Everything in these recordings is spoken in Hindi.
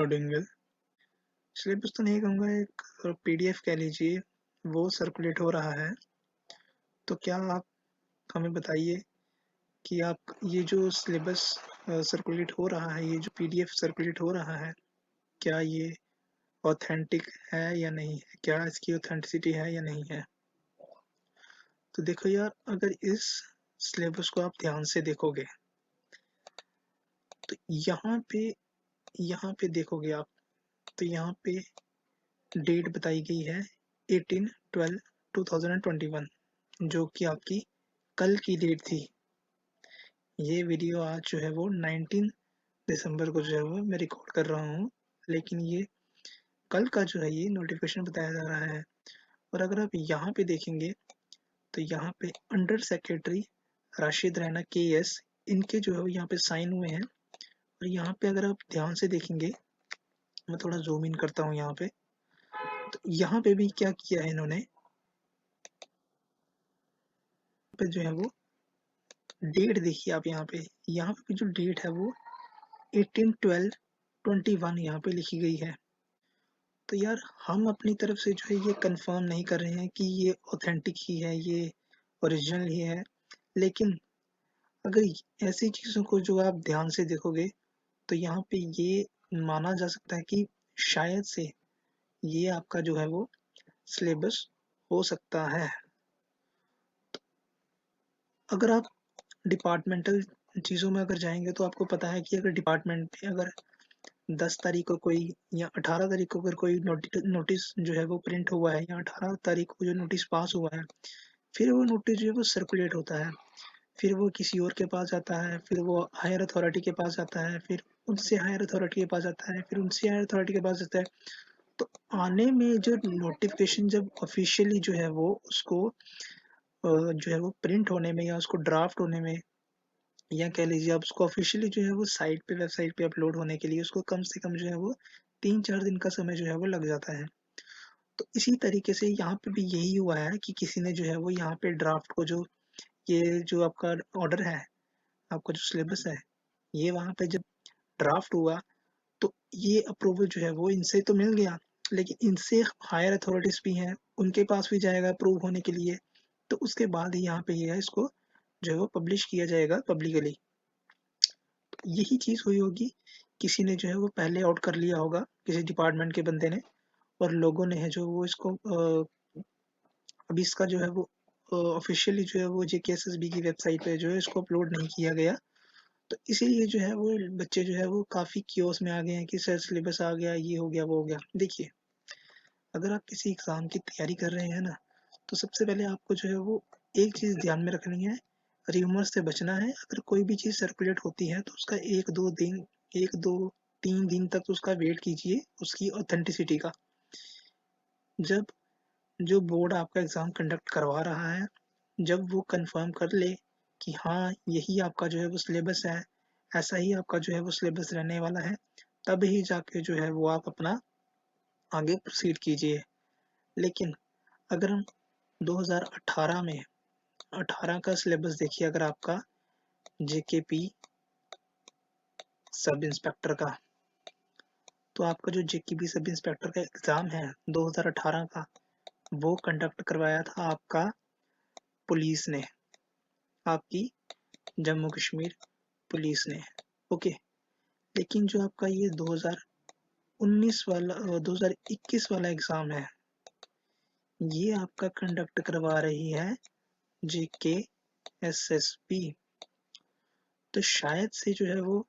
Doing well. सिलेबस तो नहीं कहूँगा, एक पीडीएफ कह लीजिए, वो सर्कुलेट हो रहा है। तो क्या आप हमें बताइए कि आप ये जो सिलेबस सर्कुलेट हो रहा है, ये जो पीडीएफ सर्कुलेट हो रहा है, क्या ये ऑथेंटिक है या नहीं है? क्या इसकी ऑथेंटिसिटी है या नहीं है? तो देखो यार, अगर इस सिलेबस को आप ध्यान से देखोगे तो यहाँ पे देखोगे आप, तो यहाँ पे डेट बताई गई है 18/12/2021, जो कि आपकी कल की डेट थी। ये वीडियो आज जो है वो 19 दिसंबर को जो है वो मैं रिकॉर्ड कर रहा हूँ, लेकिन ये कल का जो है ये नोटिफिकेशन बताया जा रहा है। और अगर आप यहाँ पे देखेंगे तो यहाँ पे under secretary Rashid Raina KS, इनके जो है वो यहाँ पे साइन हुए हैं। और यहाँ पे अगर आप ध्यान से देखेंगे, मैं थोड़ा जूम इन करता हूँ यहाँ पे, तो यहाँ पे भी क्या किया है इन्होंने, पे जो है वो डेट देखिए आप यहाँ पे जो डेट है वो 18/12/21 यहाँ पे लिखी गई है। तो यार हम अपनी तरफ से जो है ये कंफर्म नहीं कर रहे हैं कि ये ऑथेंटिक ही है, ये ओरिजिनल ही है। लेकिन अगर ऐसी चीज़ों को जो आप ध्यान से देखोगे तो यहाँ पे ये माना जा सकता है कि शायद से ये आपका जो है वो सिलेबस हो सकता है। अगर आप डिपार्टमेंटल चीज़ों में अगर जाएंगे तो आपको पता है कि अगर डिपार्टमेंट में अगर 10 तारीख को कोई या 18 तारीख को अगर कोई नोटिस जो है वो प्रिंट हुआ है, या 18 तारीख को जो नोटिस पास हुआ है, फिर वो नोटिस जो है वो सर्कुलेट होता है, फिर वो किसी और के पास जाता है, फिर वो हायर अथॉरिटी के पास जाता है, फिर उनसे हायर अथॉरिटी के पास जाता है, फिर उनसे हायर अथॉरिटी के पास जाता है। तो आने में जो नोटिफिकेशन जब ऑफिशियली जो है वो उसको जो है वो प्रिंट होने में या उसको ड्राफ्ट होने में, या कह लीजिए आप उसको ऑफिशियली जो है वो साइट पे वेबसाइट पे अपलोड होने के लिए उसको कम से कम जो है वो 3-4 दिन का समय जो है वो लग जाता है। तो इसी तरीके से यहाँ पे भी यही हुआ है कि किसी ने जो है वो यहाँ पे ड्राफ्ट को जो ये जो आपका ऑर्डर है, आपका जो सिलेबस है, ये वहाँ पे जब ड्राफ्ट हुआ तो ये अप्रूवल जो है वो इनसे तो मिल गया, लेकिन इनसे हायर अथॉरिटीज भी हैं, उनके पास भी जाएगा अप्रूव होने के लिए। तो उसके बाद ही यहाँ पे ये है इसको जो है वो पब्लिश किया जाएगा पब्लिकली। यही चीज़ हुई होगी, किसी ने जो है वो पहले आउट कर लिया होगा, किसी डिपार्टमेंट के बंदे ने, और लोगों ने है जो वो इसको अभी इसका जो है वो ऑफिशियली जो है वो JKSSB की वेबसाइट पे जो है इसको अपलोड नहीं किया गया। तो इसीलिए जो है वो बच्चे जो है वो काफ़ी क्योस में आ गए हैं कि सर सिलेबस आ गया, ये हो गया, वो हो गया। देखिए, अगर आप किसी एग्ज़ाम की तैयारी कर रहे हैं ना, तो सबसे पहले आपको जो है वो एक चीज़ ध्यान में रखनी है, र्यूमर्स से बचना है। अगर कोई भी चीज़ सर्कुलेट होती है तो उसका 1-2 दिन, 1-2-3 दिन तक उसका वेट कीजिए उसकी ऑथेंटिसिटी का। जब जो बोर्ड आपका एग्ज़ाम कंडक्ट करवा रहा है, जब वो कंफर्म कर ले कि हाँ, यही आपका जो है वो सिलेबस है, ऐसा ही आपका जो है वो सिलेबस रहने वाला है, तब ही जाके जो है वो आप अपना आगे प्रोसीड कीजिए। लेकिन अगर हम 2018 में 18 का सिलेबस देखिए, अगर आपका JKP सब इंस्पेक्टर का, तो आपका जो JKP सब इंस्पेक्टर का एग्ज़ाम है 2018 का, वो कंडक्ट करवाया था आपका पुलिस ने, आपकी जम्मू कश्मीर पुलिस ने। ओके, लेकिन जो आपका ये 2019 वाला 2021 वाला एग्ज़ाम है, ये आपका कंडक्ट करवा रही है JKSSB। तो शायद से जो है वो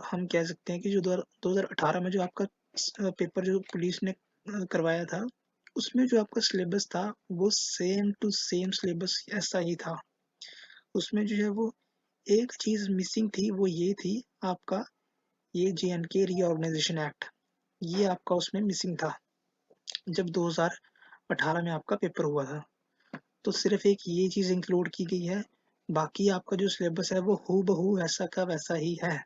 हम कह सकते हैं कि जो 2018 में जो आपका पेपर जो पुलिस ने करवाया था, उसमें जो आपका सिलेबस था वो सेम टू सेम सिलेबस ऐसा ही था। उसमें जो है वो एक चीज़ मिसिंग थी, वो ये थी आपका ये JNK रीऑर्गेनाइजेशन एक्ट, ये आपका उसमें मिसिंग था जब 2018 में आपका पेपर हुआ था। तो सिर्फ एक ये चीज़ इंक्लूड की गई है, बाकी आपका जो सिलेबस है वो हूबहू वैसा का वैसा ही है।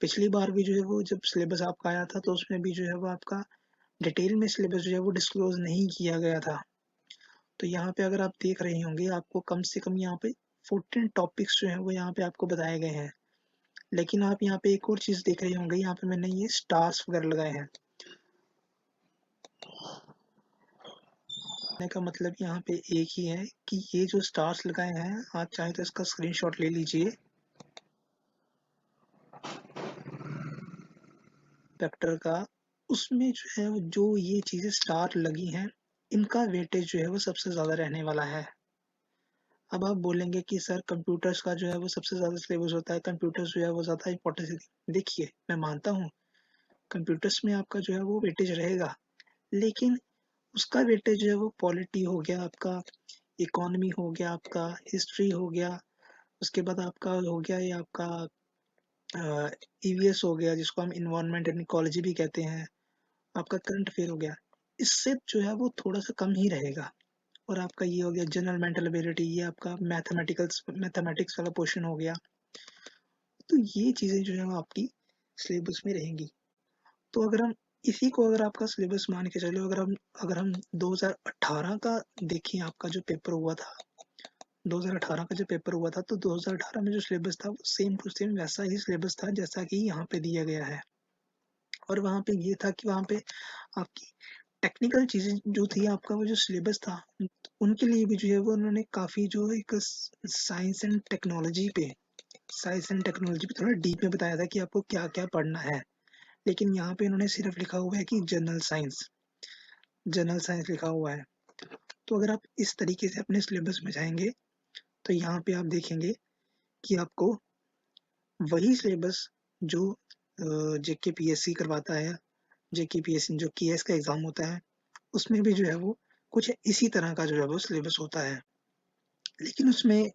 पिछली बार भी जो है वो जब सिलेबस आपका आया था तो उसमें भी जो है वो आपका डिटेल में सिलेबस जो है वो डिस्क्लोज नहीं किया गया था। तो यहाँ पे अगर आप देख रहे होंगे, आपको कम से कम यहाँ पे 14 टॉपिक्स जो हैं वो यहाँ पे आपको बताए गए हैं। लेकिन आप यहाँ पे एक और चीज़ देख रहे होंगे, यहाँ पे मैंने ये स्टार्स वगैरह लगाए हैं। कहने का मतलब यहाँ पे एक ही है कि ये जो स्टार्स लगाए हैं, आप चाहे तो इसका स्क्रीनशॉट ले लीजिए वेक्टर का। उसमें जो है जो ये चीज़ें स्टार लगी हैं, इनका वेटेज जो है वो सबसे ज़्यादा रहने वाला है। अब आप बोलेंगे कि सर कंप्यूटर्स का जो है वो सबसे ज़्यादा सिलेबस होता है, कंप्यूटर्स जो है वो ज़्यादा इंपॉर्टेंस है। देखिए, मैं मानता हूँ कंप्यूटर्स में आपका जो है वो वेटेज रहेगा, लेकिन उसका वेटेज जो है वो पॉलिटी हो गया आपका, इकोनॉमी हो गया आपका, हिस्ट्री हो गया, उसके बाद आपका हो गया ये आपका ईवीएस हो गया, जिसको हम इन्वायरमेंट एंड इकोलॉजी भी कहते हैं, आपका करंट अफेयर हो गया। इससे जो है वो थोड़ा सा कम ही रहेगा। और आपका ये हो गया जनरल मेंटल एबिलिटी, ये आपका मैथमेटिक्स वाला पोर्शन हो गया। तो ये चीजें जो है वो आपकी सिलेबस में रहेंगी। तो अगर हम इसी को अगर आपका सिलेबस मान के चलो, अगर हम 2018 का देखें, आपका जो पेपर हुआ था, 2018 का जो पेपर हुआ था, तो 2018 में जो सिलेबस था वो सेम टू सेम वैसा ही सिलेबस था जैसा कि यहाँ पे दिया गया है। और वहाँ पे ये था कि वहाँ पे आपकी टेक्निकल चीजें जो थी, आपका वो जो सिलेबस था, उनके लिए भी जो है वो उन्होंने काफी जो एक साइंस एंड टेक्नोलॉजी पे थोड़ा डीप में बताया था कि आपको क्या क्या पढ़ना है। लेकिन यहाँ पे इन्होंने सिर्फ लिखा हुआ है कि जनरल साइंस लिखा हुआ है। तो अगर आप इस तरीके से अपने सिलेबस में जाएंगे, तो यहाँ पे आप देखेंगे कि आपको वही सिलेबस जो जेके पीएससी करवाता है, जेके पीएससी जो केएस का एग्जाम होता है, उसमें भी जो है वो कुछ इसी तरह का जो है वो सिलेबस होता है। लेकिन उसमें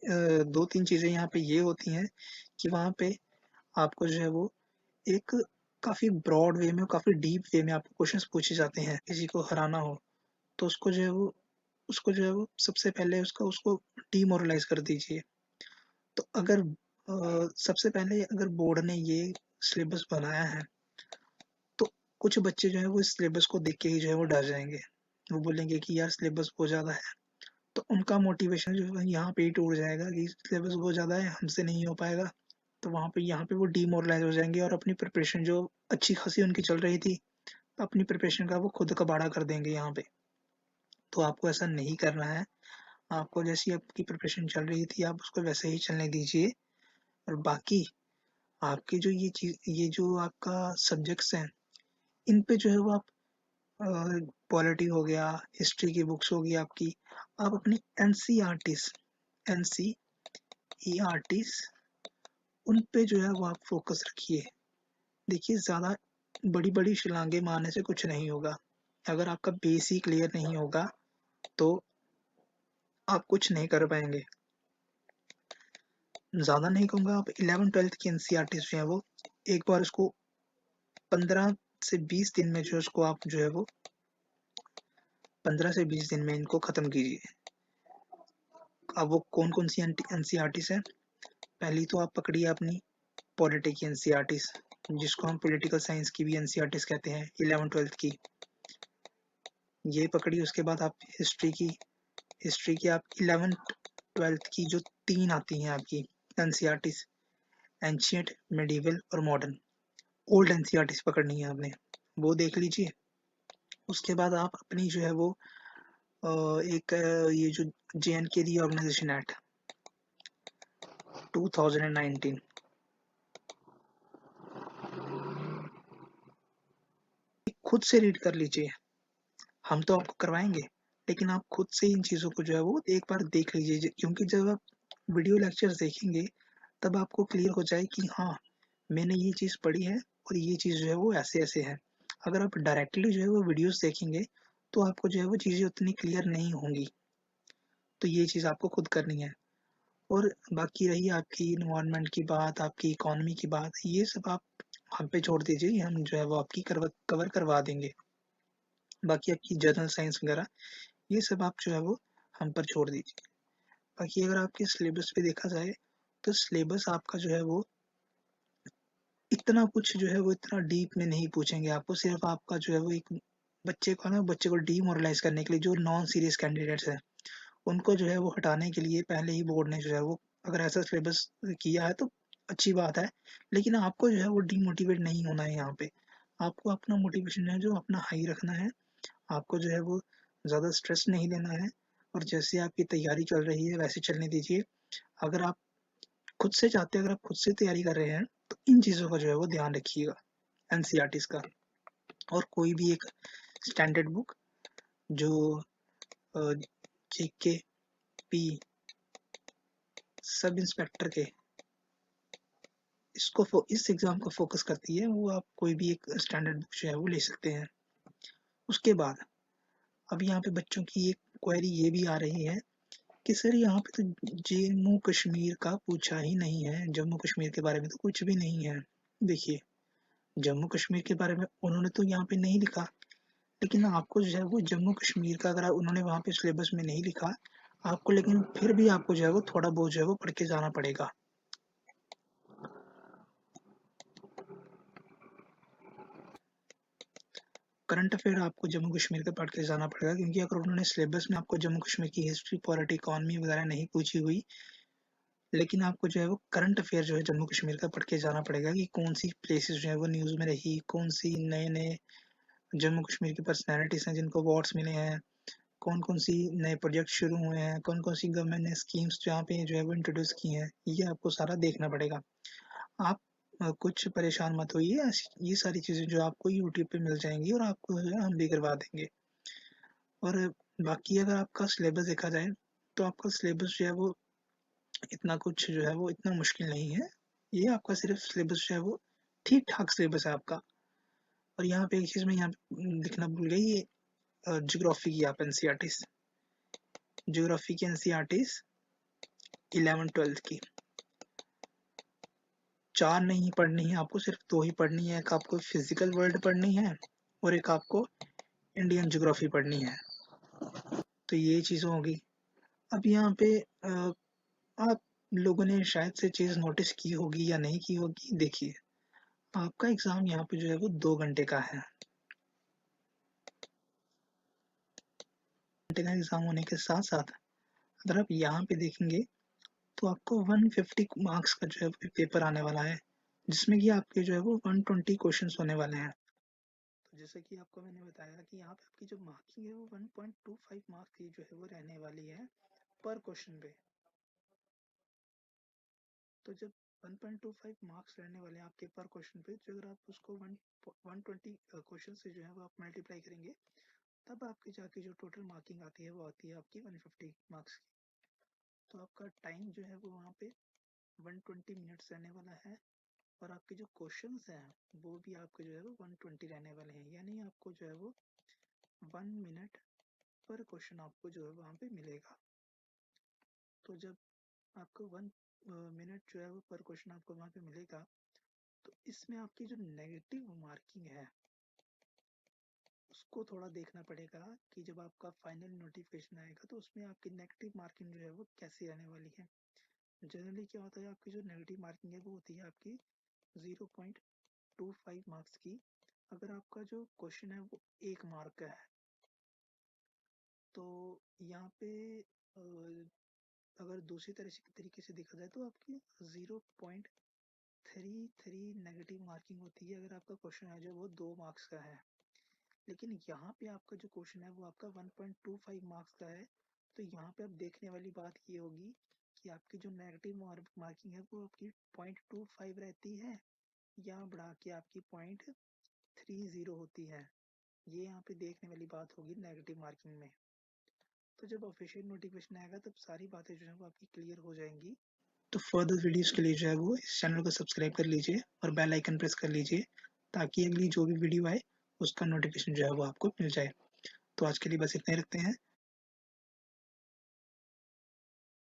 दो तीन चीजें यहाँ पे ये होती हैं कि वहाँ पे आपको जो है वो एक काफी ब्रॉड वे में, काफी डीप वे में आपको क्वेश्चंस पूछे जाते हैं। किसी को हराना हो तो उसको जो है वो सबसे पहले उसका उसको डीमोरलाइज कर दीजिए। तो अगर सबसे पहले अगर बोर्ड ने ये सिलेबस बनाया है, तो कुछ बच्चे जो है वो इस सिलेबस को देख के ही जो है वो डर जाएंगे। वो बोलेंगे कि यार सिलेबस बहुत ज़्यादा है। तो उनका मोटिवेशन जो है यहाँ पे ही टूट जाएगा कि सिलेबस बहुत ज़्यादा है, हमसे नहीं हो पाएगा। तो वहाँ पे यहाँ पे वो डीमोरलाइज हो जाएंगे और अपनी प्रिपरेशन जो अच्छी खासी उनकी चल रही थी, अपनी प्रिपरेशन का वो खुद कबाड़ा कर देंगे यहाँ पे। तो आपको ऐसा नहीं करना है। आपको जैसी आपकी प्रिपरेशन चल रही थी, आप उसको वैसे ही चलने दीजिए। और बाकी आपकी जो ये जो आपका सब्जेक्ट्स हैं, इन पे जो है वो आप पॉलिटी हो गया, हिस्ट्री की बुक्स होगी आपकी, आप अपनी एनसीईआरटीज उन पे जो है वो आप फोकस रखिए। देखिए, ज़्यादा बड़ी बड़ी छलांगे मारने से कुछ नहीं होगा। अगर आपका बेस ही क्लियर नहीं होगा, तो आप कुछ नहीं कर पाएंगे। ज़्यादा नहीं कहूँगा, आप 11th-12th की एनसीईआरटी जो है वो एक बार उसको 15 से 20 दिन में जो उसको आप जो है वो 15 से 20 दिन में इनको ख़त्म कीजिए। अब वो कौन कौन सी एनसीईआरटीज है? पहली तो आप पकड़िए अपनी पॉलिटी की एनसीईआरटीज, जिसको हम पॉलिटिकल साइंस की भी एनसीईआरटीज कहते हैं, 11th-12th की ये पकड़ी। उसके बाद आप हिस्ट्री की आप 11th-12th की जो 3 आती हैं आपकी एनसीईआरटीज, एंशियंट, मेडिवल और मॉडर्न, ओल्ड एनसीईआरटीज पकड़नी है आपने, वो देख लीजिए। उसके बाद आप अपनी जो है वो एक ये जो JNK रीऑर्गेनाइजेशन एक्ट 2019, खुद से रीड कर लीजिए। हम तो आपको करवाएंगे, लेकिन आप खुद से इन चीज़ों को जो है वो एक बार देख लीजिए, क्योंकि जब आप वीडियो लेक्चर्स देखेंगे, तब आपको क्लियर हो जाए कि हाँ, मैंने ये चीज़ पढ़ी है और ये चीज़ जो है वो ऐसे ऐसे है। अगर आप डायरेक्टली जो है वो वीडियोस देखेंगे, तो आपको जो है वो चीज़ें उतनी क्लियर नहीं होंगी। तो ये चीज़ आपको खुद करनी है। और बाकी रही आपकी इन्वायरमेंट की बात, आपकी इकोनॉमी की बात, ये सब आप हम पे छोड़ दीजिए, हम जो है वो आपकी कवर करवा देंगे। बाकी आपकी जनरल साइंस वगैरह, ये सब आप जो है वो हम पर छोड़ दीजिए। बाकी अगर आपके सिलेबस पे देखा जाए, तो सिलेबस आपका जो है वो इतना कुछ जो है वो इतना डीप में नहीं पूछेंगे आपको। सिर्फ आपका जो है वो एक बच्चे को डीमोरलाइज करने के लिए, जो नॉन सीरियस कैंडिडेट्स हैं, उनको जो है वो हटाने के लिए पहले ही बोर्ड ने जो है वो अगर ऐसा सिलेबस किया है, तो अच्छी बात है, लेकिन आपको जो है वो डीमोटिवेट नहीं होना है यहाँ पे। आपको अपना मोटिवेशन है जो अपना हाई रखना है, आपको जो है वो ज़्यादा स्ट्रेस नहीं लेना है और जैसे आपकी तैयारी चल रही है वैसे चलने दीजिए। अगर आप खुद से चाहते हैं, अगर आप खुद से तैयारी कर रहे हैं, तो इन चीज़ों का जो है वो ध्यान रखिएगा, एनसीईआरटीज़ का। और कोई भी एक स्टैंडर्ड बुक जो जेके पी सब इंस्पेक्टर के इस एग्ज़ाम को फ़ोकस करती है, वो आप कोई भी एक स्टैंडर्ड बुक जो है वो ले सकते हैं। उसके बाद अब यहाँ पे बच्चों की एक क्वेरी ये भी आ रही है कि सर यहाँ पे तो जम्मू कश्मीर का पूछा ही नहीं है, जम्मू कश्मीर के बारे में तो कुछ भी नहीं है। देखिए, जम्मू कश्मीर के बारे में उन्होंने तो यहाँ पे नहीं लिखा, लेकिन आपको जो है वो जम्मू कश्मीर का अगर उन्होंने वहाँ पे सिलेबस में नहीं लिखा, आपको लेकिन फिर भी आपको जो है वो थोड़ा बहुत जो है वो पढ़ के जाना पड़ेगा। करंट अफेयर आपको जम्मू कश्मीर का पढ़ के जाना पड़ेगा, क्योंकि अगर उन्होंने सिलेबस में आपको जम्मू कश्मीर की हिस्ट्री, पॉलिटी, इकोनॉमी वगैरह नहीं पूछी हुई, लेकिन आपको जो है वो करंट अफेयर जो है जम्मू कश्मीर का पढ़ के जाना पड़ेगा कि कौन सी प्लेसेस जो है वो न्यूज़ में रही, कौन सी नए नए जम्मू कश्मीर की पर्सनैलिटीज हैं जिनको अवार्ड्स मिले हैं, कौन कौन सी नए प्रोजेक्ट शुरू हुए हैं, कौन कौन सी गवर्नमेंट ने स्कीम्स जहाँ पे जो है वो इंट्रोड्यूस की हैं, ये आपको सारा देखना पड़ेगा। आप कुछ परेशान मत होइए, ये सारी चीज़ें जो आपको यूट्यूब पे मिल जाएंगी और आपको जो है हम भी करवा देंगे। और बाकी अगर आपका सिलेबस देखा जाए, तो आपका सिलेबस जो है वो इतना कुछ जो है वो इतना मुश्किल नहीं है। ये आपका सिर्फ सिलेबस जो है वो ठीक-ठाक सिलेबस है आपका। और यहाँ पे एक चीज़ मैं यहाँ पे लिखना भूल गई, ये ज्योग्राफी की आप एनसीईआरटीज़, ज्योग्राफी की एनसीईआरटीज़ 11th-12th की 4 नहीं पढ़नी है आपको, सिर्फ 2 ही पढ़नी है। एक आपको फिजिकल वर्ल्ड पढ़नी है और एक आपको इंडियन ज्योग्राफी पढ़नी है। तो ये चीज़ें होगी। अब यहाँ पे आप लोगों ने शायद से चीज़ नोटिस की होगी या नहीं की होगी। देखिए, आपका एग्ज़ाम यहाँ पे जो है वो 2 घंटे का है। घंटे का एग्ज़ाम होने के साथ-साथ अगर आप यहाँ पे देखेंगे, तो आपको 150 मार्क्स का जो है पेपर आने वाला है, जिसमें कि आपके जो है वो 120 क्वेश्चंस होने वाले हैं। तो जैसे कि आपको मैंने बताया कि यहाँ पे आपकी जो मार्किंग है वो 1.25 मार्क्स की जो है वो रहने वाली है पर क्वेश्चन पे। तो जब 1.25 मार्क्स रहने वाले हैं आपके पर क्वेश्चन पे, तो अगर आप उसको 120 क्वेश्चन से जो है वो आप मल्टीप्लाई करेंगे, तब आपकी जाके जो टोटल मार्किंग आती है वो आती है आपकी 150 मार्क्स की। तो आपका टाइम जो है वो वहाँ पे 120 मिनट्स रहने वाला है और आपके जो क्वेश्चंस हैं वो भी आपके जो है वो 120 रहने वाले हैं, यानी आपको जो है वो 1 मिनट पर क्वेश्चन आपको जो है वहाँ पे मिलेगा। तो जब आपको 1 मिनट जो है वो पर क्वेश्चन आपको वहाँ पे मिलेगा, तो इसमें आपकी जो नेगेटिव मार्किंग है उसको थोड़ा देखना पड़ेगा कि जब आपका फाइनल नोटिफिकेशन आएगा तो उसमें आपकी नेगेटिव मार्किंग जो है वो कैसी रहने वाली है। जनरली क्या होता है, आपकी जो नेगेटिव मार्किंग है वो होती है आपकी 0.25 मार्क्स की, अगर आपका जो क्वेश्चन है वो 1 मार्क का है। तो यहाँ पे अगर दूसरी तरीके से देखा जाए तो आपकी 0.33 नेगेटिव मार्किंग होती है अगर आपका क्वेश्चन है जो वो 2 मार्क्स का है। लेकिन यहाँ पे आपका जो क्वेश्चन है वो आपका 1.25 मार्क्स का है। तो यहाँ पे अब देखने वाली बात ये होगी कि आपकी जो नेगेटिव मार्किंग है वो आपकी 0.25 रहती है या बढ़ा के आपकी 0.30 होती है। ये यहाँ पे देखने वाली बात होगी नेगेटिव मार्किंग में। तो जब ऑफिशियल नोटिफिकेशन आएगा तब सारी बातें जो है वो आपकी क्लियर हो जाएंगी। तो फर्दर वीडियोस के लिए जो है वो इस चैनल को सब्सक्राइब कर लीजिए और बेल आइकन प्रेस कर लीजिए, ताकि अगली जो भी वीडियो आए उसका नोटिफिकेशन जो है वो आपको मिल जाए। तो आज के लिए बस इतना ही रखते हैं।